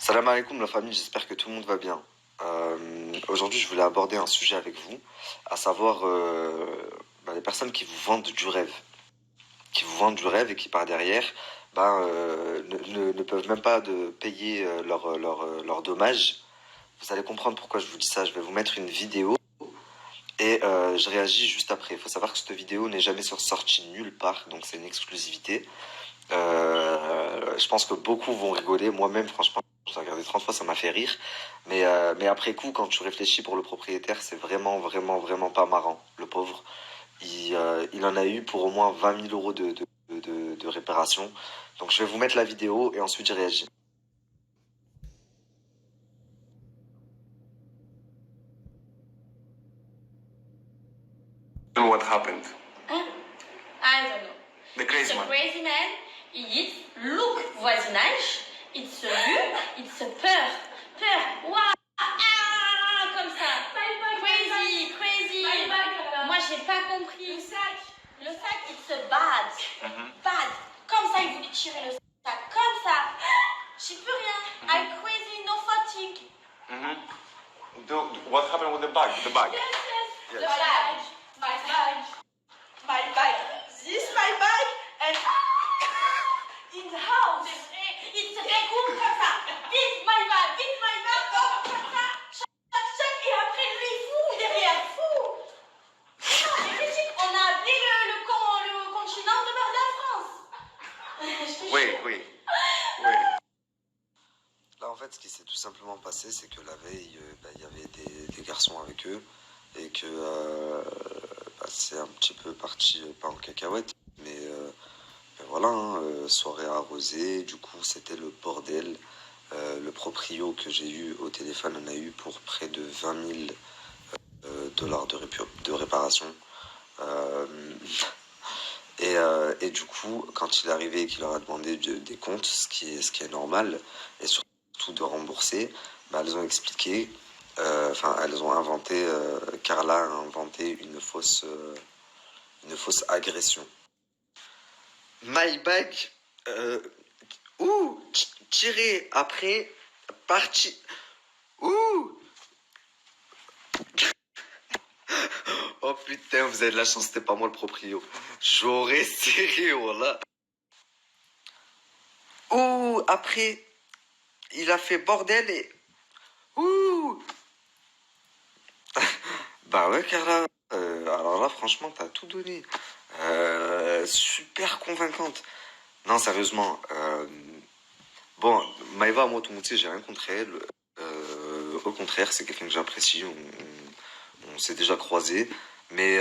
Salam alaikum la famille, j'espère que tout le monde va bien. Aujourd'hui, je voulais aborder un sujet avec vous, à savoir les personnes qui vous vendent du rêve. Qui vous vendent du rêve et qui par derrière ne peuvent même pas payer leurs dommages. Vous allez comprendre pourquoi je vous dis ça. Je vais vous mettre une vidéo et je réagis juste après. Il faut savoir que cette vidéo n'est jamais sortie nulle part, donc c'est une exclusivité. Je pense que beaucoup vont rigoler. Moi-même, franchement, j'ai regardé 30 fois, ça m'a fait rire. Mais après coup, quand tu réfléchis pour le propriétaire, c'est vraiment, vraiment, vraiment pas marrant. Le pauvre, il en a eu pour au moins 20 000 euros de réparation. Donc je vais vous mettre la vidéo et ensuite je réagis. What happened? I don't know. The crazy It's a one. crazy man. It's look voisinage. It's a vue. It's a peur. Peur. Waouh. Ah, comme ça. Crazy, crazy. Moi, j'ai pas compris. Le sac, it's a bad. Bad. Comme ça, il voulait tirer le sac. Comme ça. J'y peux rien. I'm crazy, no fatigue. What happened with the bag? The bag. Yes. Yes. The bag. My bag. This my bag and in the house. It's a bedroom comme ça. Vite my bag, comme ça. Chac, et après lui fou derrière, fou. C'est critique. On a appelé le continent de nord de la France. Oui. Là, en fait, ce qui s'est tout simplement passé, c'est que la veille, il y avait des garçons avec eux et que c'est un petit peu parti, pas en cacahuète, mais voilà, hein, soirée arrosée, du coup, c'était le bordel. Le proprio que j'ai eu au téléphone en a eu pour près de 20 000 dollars de réparation. Et du coup, quand il est arrivé et qu'il leur a demandé des comptes, ce qui est normal, et surtout de rembourser, elles ont expliqué, elles ont inventé, Carla a inventé une fausse agression. My bag, tiré après, parti, oh putain, vous avez de la chance, c'était pas moi le proprio. J'aurais serré, voilà. Après, il a fait bordel et... Bah ouais, Carla. Alors là, franchement, t'as tout donné. Super convaincante. Non, sérieusement. Bon, Maëva, moi, tout le monde sait, j'ai rien contre elle. Au contraire, c'est quelqu'un que j'apprécie. On s'est déjà croisés. Mais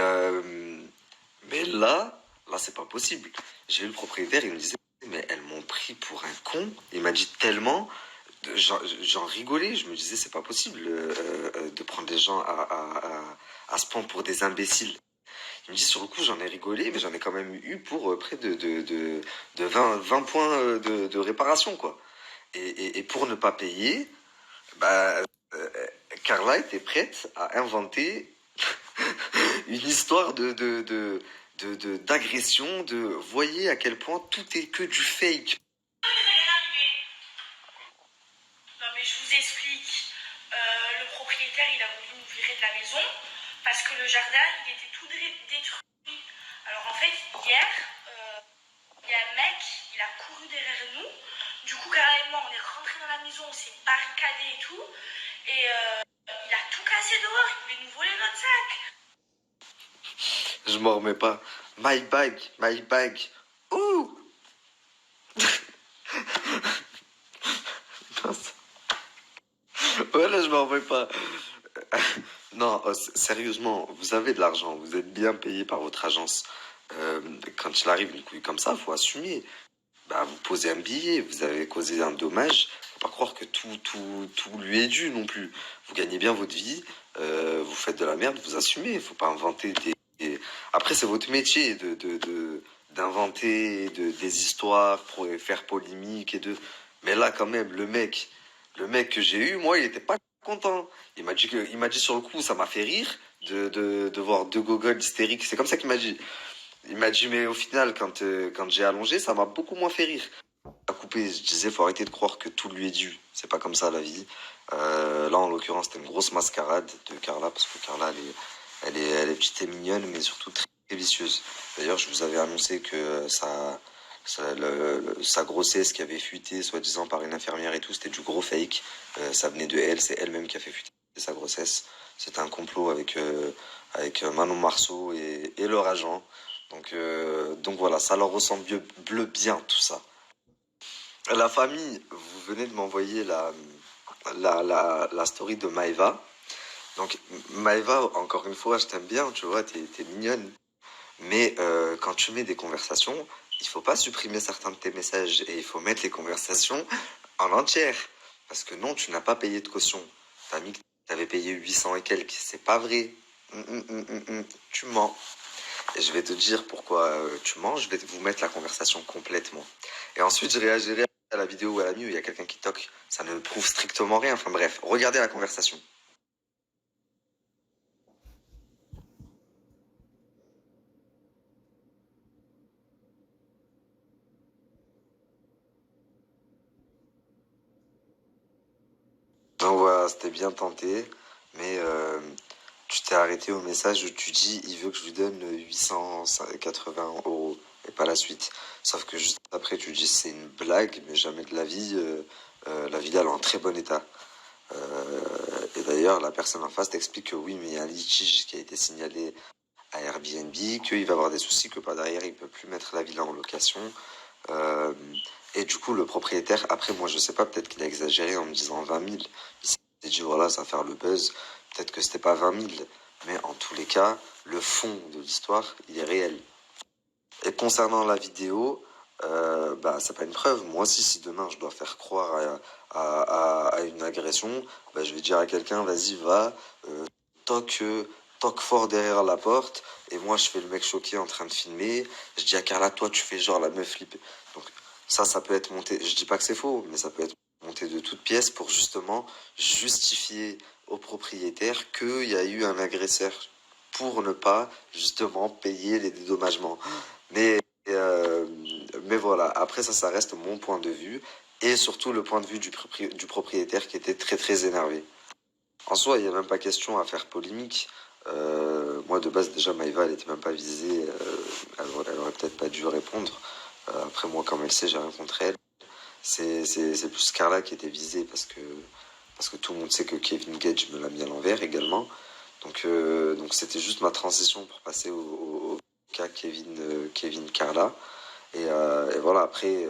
là, c'est pas possible. J'ai eu le propriétaire, il me disait, mais elles m'ont pris pour un con. Il m'a dit tellement, j'en rigolais. Je me disais, c'est pas possible de prendre des gens à se prendre pour des imbéciles. Il me dit, sur le coup, j'en ai rigolé, mais j'en ai quand même eu pour près de 20 points de réparation, quoi. Et pour ne pas payer, Carla était prête à inventer une histoire d'agression, voyez à quel point tout est que du fake. Non mais je vous explique. Le propriétaire il a voulu nous virer de la maison parce que le jardin il était tout détruit. Alors en fait hier il y a un mec il a couru derrière nous. Du coup carrément on est rentré dans la maison, on s'est barricadé et tout. Et il a tout cassé dehors, il voulait nous voler notre sac. Je m'en remets pas. My bag. Voilà, je m'en remets pas. Non, sérieusement, vous avez de l'argent, vous êtes bien payé par votre agence. Quand il arrive une couille comme ça, faut assumer. Vous posez un billet, vous avez causé un dommage. Faut pas croire que tout lui est dû non plus. Vous gagnez bien votre vie, vous faites de la merde, vous assumez. Faut pas inventer Après, c'est votre métier d'inventer des histoires pour faire polémique Mais là, quand même, le mec que j'ai eu, moi, il était pas content. Il m'a dit sur le coup, ça m'a fait rire de voir deux gogoles hystériques. C'est comme ça qu'il m'a dit. Il m'a dit, mais au final, quand j'ai allongé, ça m'a beaucoup moins fait rire. À coup coupé. Je disais, faut arrêter de croire que tout lui est dû. C'est pas comme ça la vie. Là, en l'occurrence, c'était une grosse mascarade de Carla, parce que Carla, elle est petite et mignonne, mais surtout très vicieuse. D'ailleurs, je vous avais annoncé que sa grossesse qui avait fuité, soi-disant par une infirmière et tout, c'était du gros fake. Ça venait de elle, c'est elle-même qui a fait fuiter sa grossesse. C'était un complot avec Manon Marceau et leur agent. Donc voilà, ça leur ressemble bleu bien tout ça. La famille, vous venez de m'envoyer la story de Maëva. Donc Maëva, encore une fois, je t'aime bien, tu vois, t'es mignonne. Mais quand tu mets des conversations, il faut pas supprimer certains de tes messages et il faut mettre les conversations en entière. Parce que non, tu n'as pas payé de caution. T'as mis que t'avais payé 800 et quelques, c'est pas vrai. Tu mens. Et je vais te dire pourquoi tu mens, je vais vous mettre la conversation complètement. Et ensuite, je réagirai à la vidéo où elle a mis où il y a quelqu'un qui toque. Ça ne prouve strictement rien. Enfin bref, regardez la conversation. Donc voilà, c'était bien tenté, mais tu t'es arrêté au message où tu dis il veut que je lui donne 880 euros et pas la suite. Sauf que juste après tu dis c'est une blague, mais jamais de la villa elle est en très bon état. Et d'ailleurs la personne en face t'explique que oui mais il y a un litige qui a été signalé à Airbnb, qu'il va avoir des soucis, que par derrière il peut plus mettre la villa en location. Euh, et du coup, le propriétaire, après, moi, je sais pas, peut-être qu'il a exagéré en me disant 20 000. Il s'est dit, voilà, ça va faire le buzz. Peut-être que c'était pas 20 000. Mais en tous les cas, le fond de l'histoire, il est réel. Et concernant la vidéo, bah, c'est pas une preuve. Moi aussi, si demain je dois faire croire à une agression, bah, je vais dire à quelqu'un, vas-y, va, toque, toque fort derrière la porte. Et moi, je fais le mec choqué en train de filmer. Je dis à Carla, toi, tu fais genre la meuf flippée. Donc, ça peut être monté. Je dis pas que c'est faux, mais ça peut être monté de toutes pièces pour justement justifier au propriétaire qu'il y a eu un agresseur pour ne pas justement payer les dédommagements. Mais, euh, mais voilà, après ça reste mon point de vue et surtout le point de vue du propriétaire qui était très très énervé. En soi, il n'y a même pas question à faire polémique. Moi, de base, déjà, Maïva, elle n'était même pas visée. Elle aurait peut-être pas dû répondre. Après, moi, comme elle sait, j'ai rien contre elle. C'est plus Carla qui était visée parce que tout le monde sait que Kevin Gage me l'a mis à l'envers également. Donc c'était juste ma transition pour passer au cas Kevin Carla. Et voilà, après,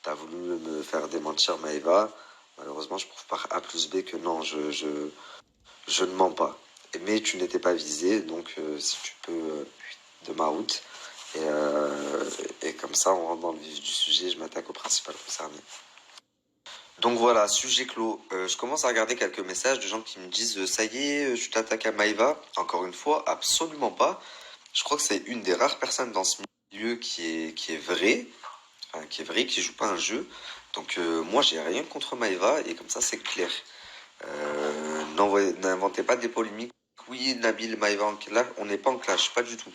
t'as voulu me faire démentir Maëva. Malheureusement, je prouve par A plus B que non, je ne mens pas. Mais tu n'étais pas visé, donc si tu peux, de ma route. Et comme ça, on rentre dans le vif du sujet, je m'attaque au principal concerné. Donc voilà, sujet clos. Je commence à regarder quelques messages de gens qui me disent ça y est, tu t'attaques à Maïva. Encore une fois, absolument pas. Je crois que c'est une des rares personnes dans ce milieu qui est vraie, enfin, qui joue pas un jeu. Donc moi, j'ai rien contre Maïva et comme ça, c'est clair. N'inventez pas des polémiques. Oui, Nabil, Maïva, là, on n'est pas en clash, pas du tout.